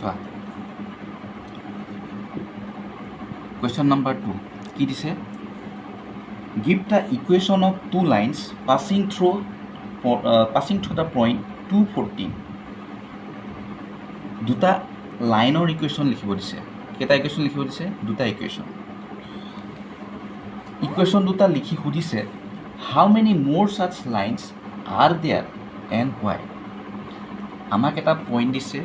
চোৱা question number 2 কি দিছে give the equation of two lines passing through the point 214 দুটা লাইনৰ ইকুৱেশ্যন লিখিব দিছে কেইটা ইকুৱেশ্যন লিখিব দিছে দুটা ইকুৱেশ্যন দুটা লিখি সুধিছে how many more such lines are there and why আমাক এটা পইণ্ট দিছে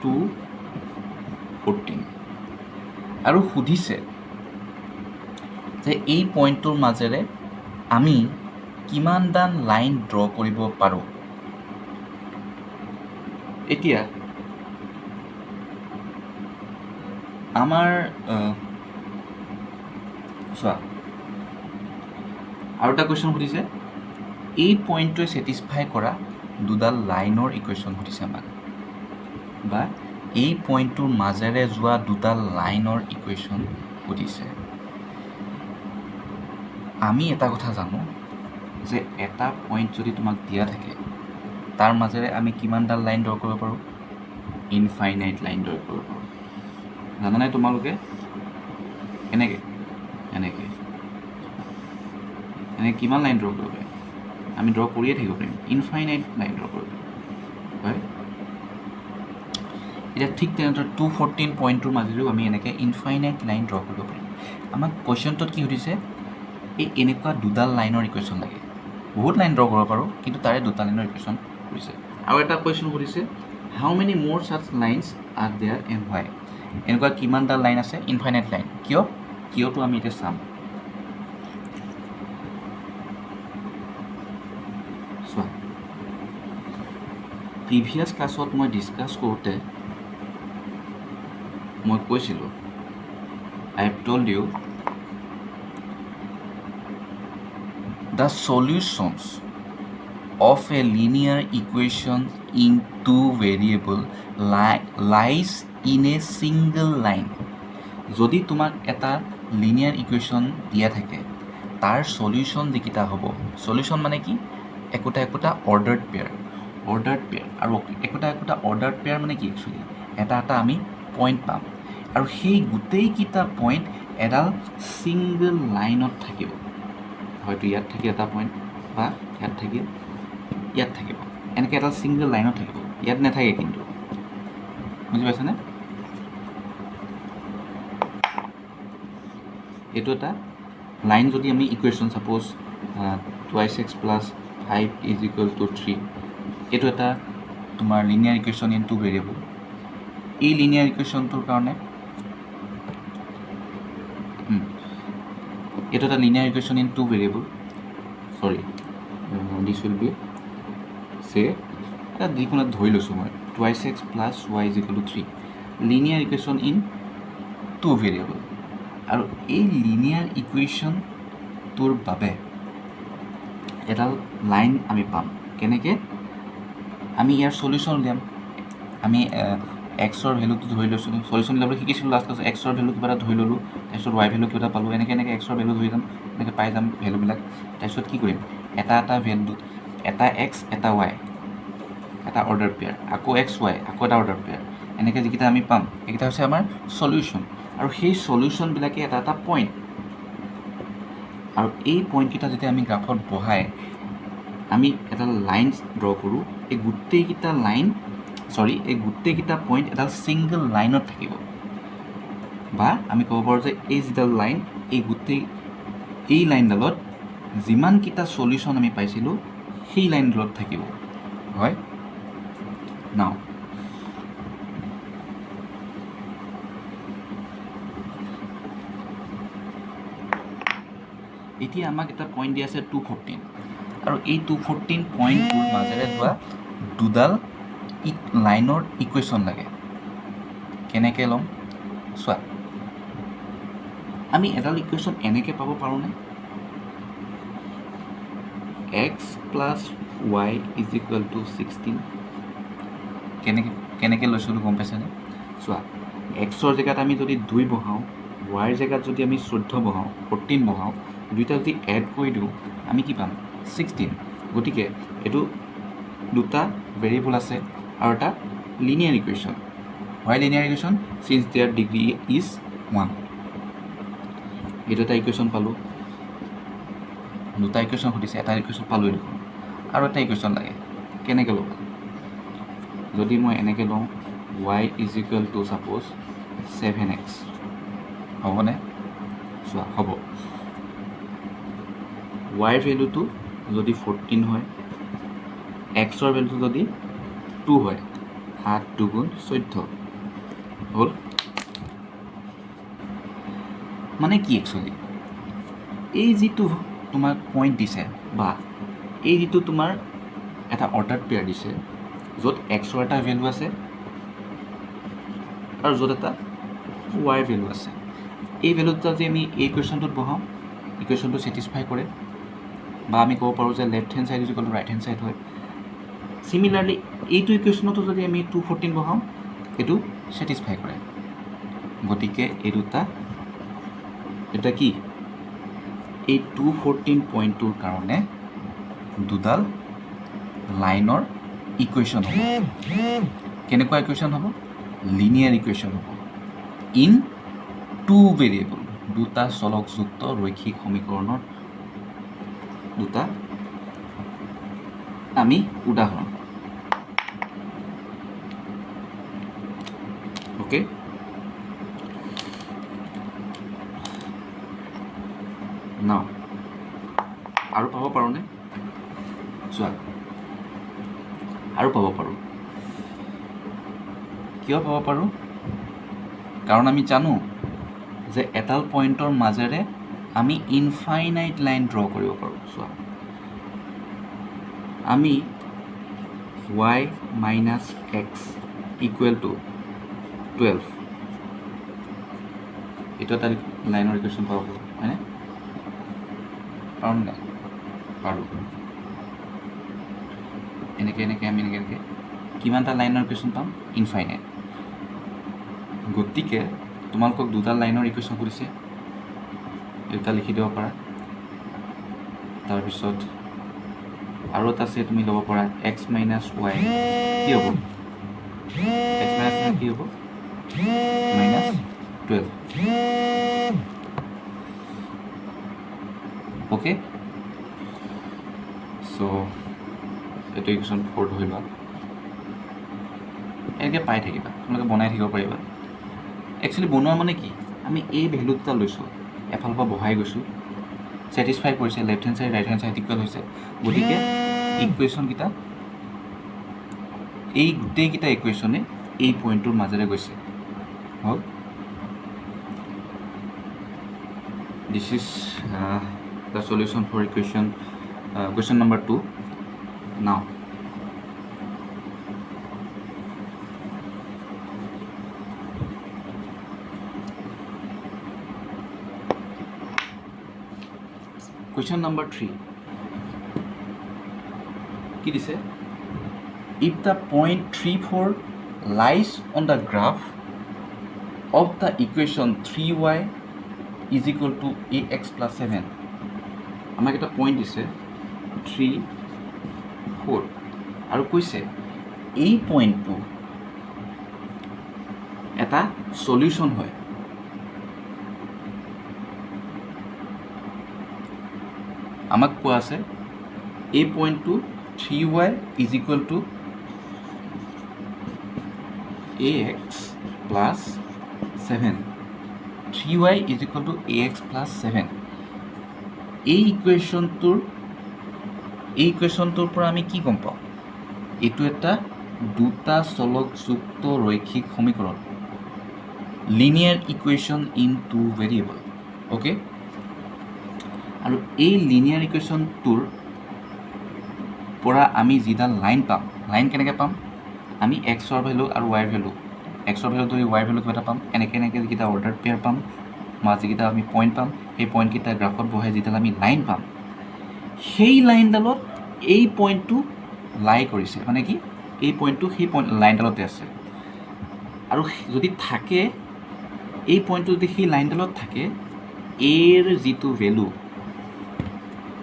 214 আৰু সুধিছে যে এই পইণ্টটোৰ মাজেৰে আমি কিমানদান লাইন ড্ৰ কৰিব পাৰোঁ এতিয়া আমাৰ চোৱা আৰু এটা কুৱেশ্যন সুধিছে এই পইণ্টটোৱে ছেটিছফাই কৰা দুডাল লাইনৰ ইকুৱেশ্যন সুধিছে আমাক বা এই পইণ্টটোৰ মাজেৰে যোৱা দুডাল লাইনৰ ইকুৱেশ্যন সুধিছে আমি এটা কথা জানো যে এটা পইণ্ট যদি তোমাক দিয়া থাকে তাৰ মাজেৰে আমি কিমানডাল লাইন ড্ৰ কৰিব পাৰোঁ ইনফাইনাইট লাইন ড্ৰ কৰিব পাৰোঁ জানা নাই তোমালোকে এনেকৈ কিমান লাইন ড্ৰ কৰিব পাৰিম আমি ড্ৰ কৰিয়ে থাকিব পাৰিম ইনফাইনাইট লাইন ড্ৰ কৰিব পাৰিম হয় এতিয়া ঠিক তেনেদৰে 214 পইণ্টটোৰ মাজেৰেও আমি এনেকৈ ইনফাইনাইট লাইন ড্ৰ কৰিব পাৰিম আমাক কুৱেশ্যনটোত কি সুধিছে এই এনেকুৱা দুডাল লাইনৰ ইকুৱেশ্যন লাগে বহুত লাইন ড্ৰ কৰিব পাৰোঁ কিন্তু তাৰে দুটা লাইনৰ ইকুৱেশ্যন সুধিছে আৰু এটা কুৱেশ্যন সুধিছে how many more such lines are there and why এনেকুৱা কিমানডাল লাইন আছে ইনফাইনাইট লাইন কিয়টো আমি এতিয়া চাম চোৱা প্ৰিভিয়াছ ক্লাছত মই ডিছকাছ কৰোঁতে মই কৈছিলোঁ I have told you the solutions of a linear equation in two variable lies in a single line যদি তোমাক এটা লিনিয়াৰ ইকুৱেশ্যন দিয়া থাকে তাৰ সলিউশ্যন যিকেইটা হ'ব সলিউশ্যন মানে কি একোটা অৰ্ডাৰ্ড পেয়াৰ আৰু একোটা অৰ্ডাৰ্ড পেয়াৰ মানে কি একচুৱেলি এটা আমি পইণ্ট পাম আৰু সেই গোটেইকেইটা পইণ্ট এডাল ছিংগল লাইনত থাকিব হয়তো ইয়াত থাকি এটা পইণ্ট বা ইয়াত থাকিব এনেকৈ এটা ছিংগল লাইনত থাকিব ইয়াত নাথাকে কিন্তু বুজি পাইছেনে এইটো এটা লাইন যদি আমি ইকুৱেশ্যন ছাপ'জ 2x + 5 = 3 এইটো এটা তোমাৰ linear equation in two variable এই লিনিয়াৰ ইকুৱেশ্যনটোৰ কাৰণে এইটো এটা linear equation in two variable this will be say এটা যিকোনো ধৰি লৈছোঁ মই 2x + y = 3 linear equation in two variable আৰু এই লিনিয়াৰ ইকুৱেশ্যনটোৰ বাবে এডাল লাইন আমি পাম কেনেকৈ আমি ইয়াৰ সলিউশ্যন উলিয়াম আমি এক্সৰ ভেলুটো ধৰি লৈছোঁ সলিউশ্যন উলিয়াবলৈ শিকিছিলোঁ লাষ্ট ক্লাছত এক্সৰ ভেলু কিবা এটা ধৰি ল'লোঁ তাৰপিছত ৱাই ভেলু কিবা এটা পালোঁ এনেকৈ এক্সৰ ভেলু ধৰি যাম এনেকৈ পাই যাম ভেলুবিলাক তাৰপিছত কি কৰিম এটা ভেলুত এটা এক্স এটা ৱাই এটা অৰ্ডাৰ পেয়াৰ আকৌ এক্স ৱাই আকৌ এটা অৰ্ডাৰ পেয়াৰ এনেকৈ যিকেইটা আমি পাম এইকেইটা হৈছে আমাৰ সলিউশ্যন আৰু সেই সলিউশ্যনবিলাকে এটা পইণ্ট আৰু এই পইণ্টকেইটা যেতিয়া আমি গ্ৰাফত বহাই আমি এটা লাইন ড্ৰ কৰোঁ এই গোটেইকেইটা পইণ্ট এডাল ছিংগল লাইনত থাকিব বা আমি ক'ব পাৰোঁ যে এই যিডাল লাইন এই লাইনডালত যিমানকেইটা সলিউশ্যন আমি পাইছিলোঁ সেই লাইনডালত থাকিব হয় নাও এতিয়া আমাক এটা পইণ্ট দিয়া আছে 214 আৰু এই 214 পইণ্টটোৰ মাজেৰে যোৱা দুডাল লাইনৰ ইকুৱেশ্যন লাগে কেনেকৈ ল'ম চোৱা আমি এডাল ইকুৱেশ্যন এনেকৈ পাব পাৰোঁনে x + y = 16 কেনেকৈ লৈছিলোঁ গম পাইছেনে চোৱা এক্সৰ জেগাত আমি যদি 2 বহাওঁ ৱাইৰ জেগাত যদি আমি 14 বহাওঁ 14 বহাওঁ দুইটা যদি এড কৰি দিওঁ আমি কি পাম 16 গতিকে এইটো দুটা ভেৰিয়েবল আছে আৰু এটা linear equation. Why linear equation? Since their degree is 1. এইটো এটা ইকুৱেশ্যন পালোঁ, দুটা ইকুৱেশ্যন সুধিছে, এটা ইকুৱেশ্যন পালোঁ দেখোন, আৰু এটা ইকুৱেশ্যন লাগে। কেনেকৈ ল'ব? যদি মই এনেকৈ লওঁ y is equal two suppose 7x, হ'বনে? চোৱা, হ'ব। ৱাইৰ ভেলুটো যদি 14 হয়, এক্সৰ ভেলুটো যদি 2 হয়, 7 2 14 হ'ল। মানে কি একচুৱেলি এই যিটো তোমাৰ পইণ্ট দিছে বা এই যিটো তোমাৰ এটা অৰ্ডাৰ পেয়াৰ দিছে য'ত এক্সৰ এটা ভেলু আছে আৰু য'ত এটা ৱাইৰ ভেলু আছে, এই ভেলুটা যদি আমি এই ইকুৱেশ্যনটোত বহাওঁ, ইকুৱেশ্যনটো ছেটিছফাই কৰে, বা আমি ক'ব পাৰোঁ যে left hand side is equal two right hand side হয়। চিমিলাৰলি এইটো ইকুৱেশ্যনতো যদি আমি 214 বহাওঁ, এইটো ছেটিছফাই কৰে। গতিকে এই দুটা এটা কি, এই 214 পইণ্টটোৰ কাৰণে দুডাল লাইনৰ ইকুৱেশ্যন হ'ব। কেনেকুৱা ইকুৱেশ্যন হ'ব? লিনিয়াৰ ইকুৱেশ্যন হ'ব ইন 2 ভেৰিয়েবল, দুটা চলকযুক্ত ৰৈখিক সমীকৰণৰ দুটা আমি উদাহৰণ। অ'কে, নাও আৰু পাব পাৰোঁনে? চোৱা, আৰু পাব পাৰোঁ। কিয় পাব পাৰোঁ? কাৰণ আমি জানো যে এডাল পইণ্টৰ মাজেৰে আমি ইনফাইনাইট লাইন ড্ৰ কৰিব পাৰোঁ। চোৱা, আমি y minus x equal to 12, এইটো এটা লাইনৰ ইকুৱেশ্যন পাব পাৰোঁ, হয়নে? পাৰোঁ নাই? পাৰোঁ। এনেকৈ এনেকৈ আমি এনেকৈ কিমানটা লাইনৰ ইকুৱেশ্যন পাম? ইনফাইনাইট। গতিকে তোমালোকক দুটা লাইনৰ ইকুৱেশ্যন কৰিছে, এটা লিখি দিব পাৰা। তাৰপিছত আৰু এটা আছে, তুমি ল'ব পাৰা এক্স মাইনাছ ৱাই কি হ'ব? এক্স মাইনাছ ৱাই কি হ'ব? মাইনাছ 12। অ'কে, চ' এইটো ইকুৱেশ্যন 4 ধৰিবা। এনেকৈ পাই থাকিবা, তোমালোকে বনাই থাকিব পাৰিবা। একচুৱেলি বনোৱা মানে কি, আমি এই ভেলু দুটা লৈছোঁ, এফালৰ পৰা বহাই গৈছোঁ, ছেটিছফাই কৰিছে, left hand side right hand side equal হৈছে। গতিকে ইকুৱেশ্যনকেইটা, এই গোটেইকেইটা ইকুৱেশ্যনে এই পইণ্টটোৰ মাজেৰে গৈছে। হ'ল, this is the solution for equation number 2. Now question number 3 কি দিছে? If the point 34 lies on the graph of the equation 3y is equal to ax plus 7, আমাক এটা পইণ্ট দিছে 3 4 আৰু কৈছে এই পইণ্টটো এটা সলিউশ্যন হয়। আমাক কোৱা আছে এই পইণ্টটো 3y is equal two ax plus 7, 3y is equal two ax plus 7। এই ইকুৱেশ্যনটোৰ পৰা আমি কি গম পাওঁ? এইটো এটা দুটা চলকযুক্ত ৰৈখিক সমীকৰণ, linear equation in 2 variable. Okay, আৰু এই লিনিয়াৰ ইকুৱেশ্যনটোৰ পৰা আমি যিডাল লাইন পাম, লাইন কেনেকৈ পাম? আমি এক্সৰ ভেলু আৰু ৱাইৰ ভেলু, এক্সৰ ভেলু ধৰি ৱাইৰ ভেলু কিবা এটা পাম, এনেকৈ যিকেইটা অৰ্ডাৰ পেয়াৰ পাম, যিকেইটা আমি পইণ্ট পাম, সেই পইণ্টকেইটা গ্ৰাফত বহাই যিডাল আমি লাইন পাম, সেই লাইনডালত এই পইণ্টটো লাই কৰিছে। মানে কি, এই পইণ্টটো সেই লাইনডালতে আছে। আৰু যদি থাকে, এই পইণ্টটো যদি সেই লাইনডালত থাকে, এৰ যিটো ভেলু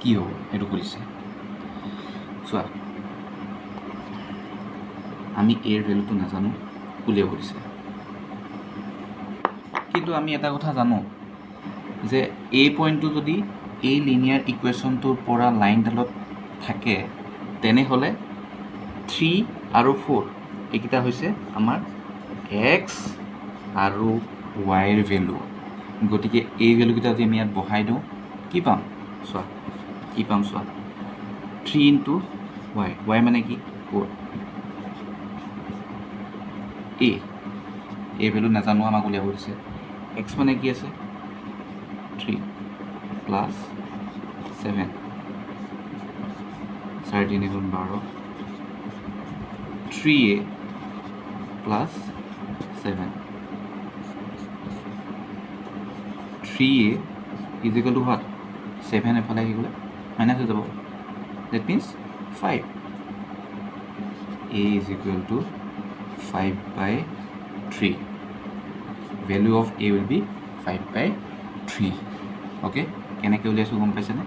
কি হ'ব সেইটো কৰিছে। চোৱা, আমি এৰ ভেলুটো নাজানো উলিয়াব দিছে কিন্তু আমি এটা কথা জানো যে এই পইণ্টটো যদি এই লিনিয়াৰ ইকুৱেশ্যনটোৰ পৰা লাইনডালত থাকে তেনেহ'লে 3 আৰু 4 এইকেইটা হৈছে আমাৰ এক্স আৰু ৱাইৰ ভেলু গতিকে এই ভেলুকেইটা যদি আমি ইয়াত বহাই দিওঁ কি পাম চোৱা কি পাম চোৱা 3 ইনটু ৱাই ৱাই মানে কি 4 এই ভেলু নাজানো আমাক উলিয়াব দিছে এক্স মানে কি আছে 3 plus 7 4 3 12 3a plus 7 3a is equal to what 7 এফালে আহি গ'লে মাইনাছ হৈ যাব that means 5 a is equal to 5/3 value of a will be 5/3 okay কেনেকৈ উলিয়াইছোঁ গম পাইছেনে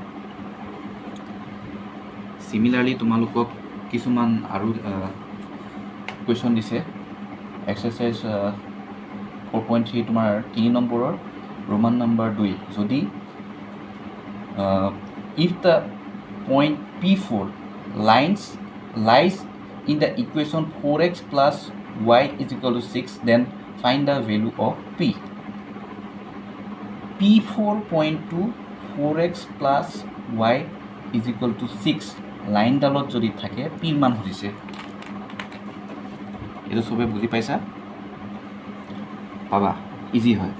সিমিলাৰলি তোমালোকক কিছুমান আৰু কুৱেশ্যন দিছে এক্সাৰচাইজ 4.3 তোমাৰ 3 নম্বৰৰ ৰোমান নাম্বাৰ 2 যদি if the point P4 lies in the equation 4x plus y is equal to 6 then find the value of P P4 point to 4x plus y is equal to 6 লাইনডালত যদি থাকে P মান সুধিছে এইটো সবে বুজি পাইছা পাবা ইজি হয়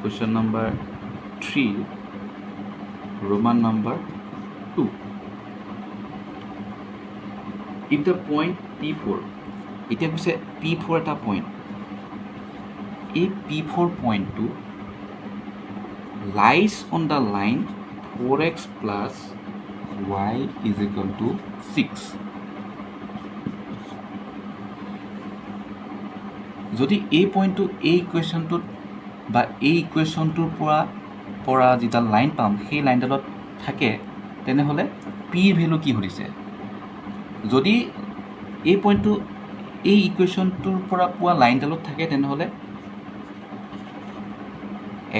question number 3 Roman number 2 if the point P4 এতিয়া কৈছে P4 এটা পইণ্ট এই P4 পইণ্টটো lies on the line 4x plus y is equal to 6 যদি এই পইণ্টটো এই ইকুৱেশ্যনটোত বা এই ইকুৱেশ্যনটোৰ পৰা যিডাল লাইন পাম সেই লাইনডালত থাকে তেনেহ'লে পিৰ ভেলু কি সুধিছে যদি এই পইণ্টটো এই ইকুৱেশ্যনটোৰ পৰা পোৱা লাইনডালত থাকে তেনেহ'লে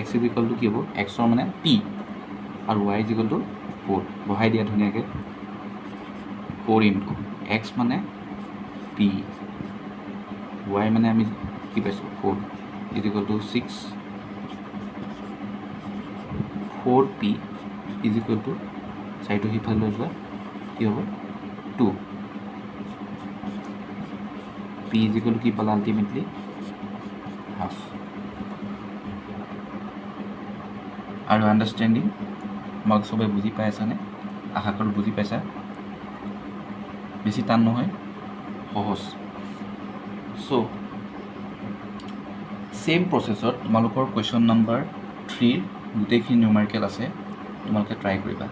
x ইজ ইকুৱেল টু কি হ'ব এক্সৰ মানে পি আৰু y ইজ ইকুৱেল টু 4 বহাই দিয়া ধুনীয়াকৈ 4 ইনটু x মানে পি y মানে আমি কি পাইছোঁ 4 is equal to 6 4p is equal to চাইটো সিফালে লৈ যোৱা কি হ'ব 2 p ইজ ইকুৱেল টু কি পালা আল্টিমেটলি হাফ আৰু আণ্ডাৰষ্টেণ্ডিং তোমাক চবে বুজি পাই আছানে আশা কৰোঁ বুজি পাইছা বেছি টান নহয় সহজ চ' সেম প্ৰচেছত তোমালোকৰ কুৱেশ্যন নম্বৰ 3 গোটেইখিনি নিউমাৰিকেল আছে তোমালোকে ট্ৰাই কৰিবা